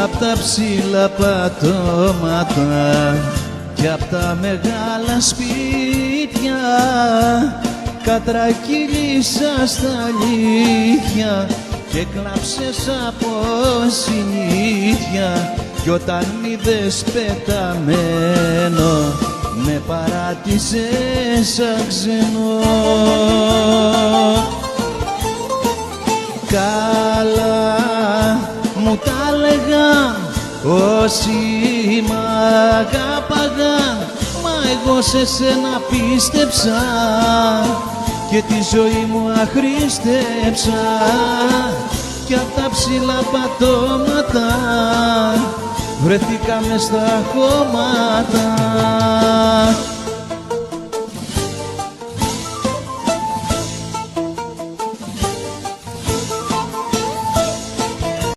απ' τα ψηλά πατώματα κι απ' τα μεγάλα σπίτια κατρακύλησα στα αλήθεια και κλάψες από συνήθεια κι όταν μ' είδες πεταμένο με παράτησες σαν ξενό. Καλά μου τα λέγαν όσοι μ' αγάπαγαν, μα εγώ σε σένα πίστεψα και τη ζωή μου αχρήστεψα κι απ' τα ψηλά πατώματα βρεθήκαμε στα χώματα.